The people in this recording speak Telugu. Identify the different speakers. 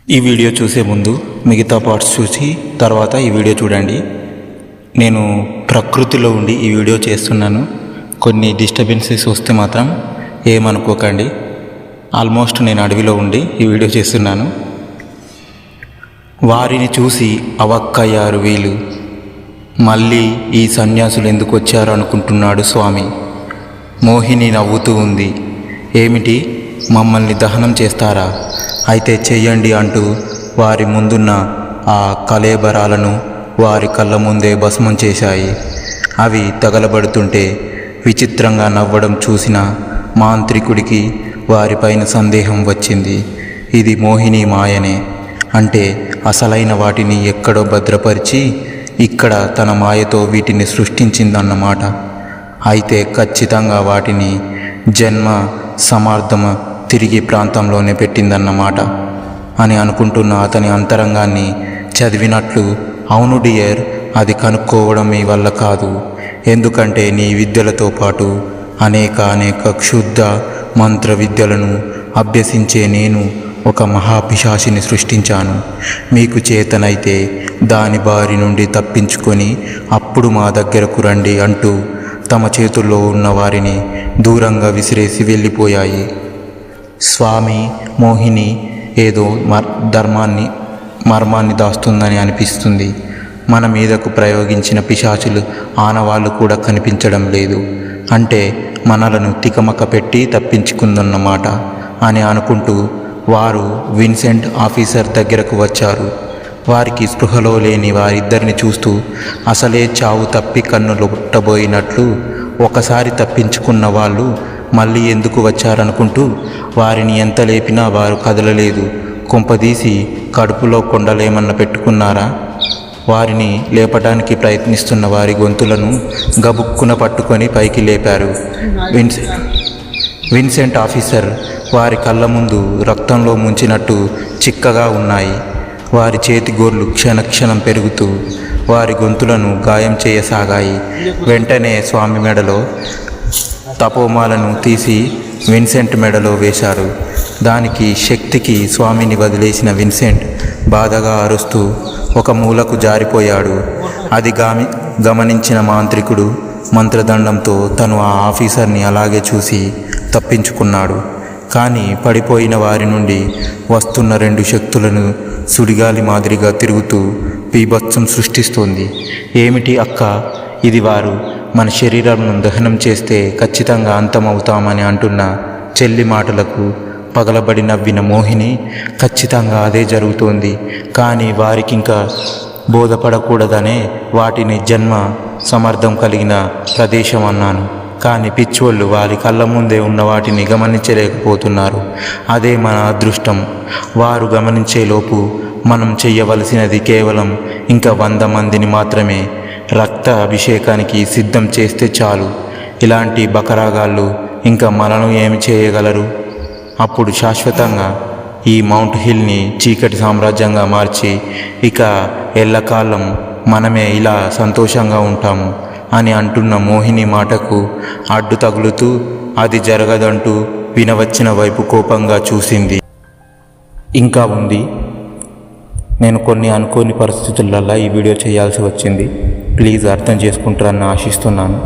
Speaker 1: ఈ వీడియో చూసే ముందు మిగతా పార్ట్స్ చూసి తర్వాత ఈ వీడియో చూడండి. నేను ప్రకృతిలో ఉండి ఈ వీడియో చేస్తున్నాను. కొన్ని డిస్టర్బెన్సెస్ వస్తే మాత్రం ఏమనుకోకండి. ఆల్మోస్ట్ నేను అడవిలో ఉండి ఈ వీడియో చేస్తున్నాను. వారిని చూసి అవక్కయ్యారు వీళ్ళు. మళ్ళీ ఈ సన్యాసులు ఎందుకు వచ్చారు అనుకుంటున్నాడు స్వామి. మోహిని నవ్వుతూ ఉంది. ఏమిటి, మమ్మల్ని దహనం చేస్తారా? అయితే చెయ్యండి అంటూ వారి ముందున్న ఆ కళేబరాలను వారి కళ్ళ ముందే భస్మం చేశాయి. అవి తగలబడుతుంటే విచిత్రంగా నవ్వడం చూసిన మాంత్రికుడికి వారిపైన సందేహం వచ్చింది. ఇది మోహిని మాయనే, అంటే అసలైన వాటిని ఎక్కడో భద్రపరిచి ఇక్కడ తన మాయతో వీటిని సృష్టించిందన్నమాట. అయితే ఖచ్చితంగా వాటిని జన్మ సమార్థమ తిరిగి ప్రాంతంలోనే పెట్టిందన్నమాట అని అనుకుంటున్న అతని అంతరంగాన్ని చదివినట్లు, అవును డియర్, అది కనుక్కోవడం మీ వల్ల కాదు. ఎందుకంటే నీ విద్యలతో పాటు అనేక క్షుద్ధ మంత్ర విద్యలను అభ్యసించే నేను ఒక మహాపిశాచిని సృష్టించాను. మీకు చేతనైతే దాని బారి నుండి తప్పించుకొని అప్పుడు మా దగ్గరకు రండి అంటూ తమ చేతుల్లో ఉన్న వారిని దూరంగా విసిరేసి వెళ్ళిపోయాయి. స్వామి మోహిని ఏదో మర్మాన్ని దాస్తుందని అనిపిస్తుంది. మన మీదకు ప్రయోగించిన పిశాచులు ఆనవాళ్ళు కూడా కనిపించడం లేదు. అంటే మనలను తికమక పెట్టి తప్పించుకుందన్నమాట అని అనుకుంటూ వారు విన్సెంట్ ఆఫీసర్ దగ్గరకు వచ్చారు. వారికి స్పృహలో లేని వారిద్దరిని చూస్తూ అసలే చావు తప్పి కన్నులు పుట్టబోయినట్లు ఒకసారి తప్పించుకున్న వాళ్ళు మళ్ళీ ఎందుకు వచ్చారనుకుంటూ వారిని ఎంత లేపినా వారు కదలలేదు. కొంపదీసి కడుపులో కొండలేమన్నా పెట్టుకున్నారా? వారిని లేపడానికి ప్రయత్నిస్తున్న వారి గొంతులను గబుక్కున పట్టుకొని పైకి లేపారు. విన్సెంట్ ఆఫీసర్ వారి కళ్ళ ముందు రక్తంలో ముంచినట్టు చిక్కగా ఉన్నాయి. వారి చేతి గోర్లు క్షణక్షణం పెరుగుతూ వారి గొంతులను గాయం చేయసాగాయి. వెంటనే స్వామి మెడలో తపోమాలను తీసి విన్సెంట్ మెడలో వేశారు. దానికి శక్తికి స్వామిని వదిలేసిన విన్సెంట్ బాధగా అరుస్తూ ఒక మూలకు జారిపోయాడు. అది గమనించిన మాంత్రికుడు మంత్రదండంతో తను ఆ ఆఫీసర్ని అలాగే చూసి తప్పించుకున్నాడు. కానీ పడిపోయిన వారి నుండి వస్తున్న రెండు శక్తులను సుడిగాలి మాదిరిగా తిరుగుతూ బీభత్సం సృష్టిస్తోంది. ఏమిటి అక్క, ఇది వారు మన శరీరంను దహనం చేస్తే ఖచ్చితంగా అంతమవుతామని అంటున్న చెల్లి మాటలకు పగలబడి నవ్విన మోహిని, ఖచ్చితంగా అదే జరుగుతోంది, కానీ వారికింకా బోధపడకూడదనే వాటిని జన్మ సమర్థం కలిగిన ప్రదేశం అన్నాను. కానీ పిచ్చోళ్ళు వారి కళ్ళ ముందే ఉన్న వాటిని గమనించలేకపోతున్నారు. అదే మన అదృష్టం. వారు గమనించేలోపు మనం చెయ్యవలసినది కేవలం ఇంకా 100 మందిని మాత్రమే రక్త అభిషేకానికి సిద్ధం చేస్తే చాలు. ఇలాంటి బకరాగాళ్ళు ఇంకా మనను ఏమి చేయగలరు? అప్పుడు శాశ్వతంగా ఈ మౌంట్ హిల్ని చీకటి సామ్రాజ్యంగా మార్చి ఇక ఎల్లకాలం మనమే ఇలా సంతోషంగా ఉంటాము అని అంటున్న మోహిని మాటకు అడ్డు తగులుతూ అది జరగదంటూ వినవచ్చిన వైపు కోపంగా చూసింది. ఇంకా ఉంది. నేను కొన్ని అనుకోని పరిస్థితులలో ఈ వీడియో చేయాల్సి వచ్చింది. ప్లీజ్ అర్థం చేసుకుంటారని ఆశిస్తున్నాను.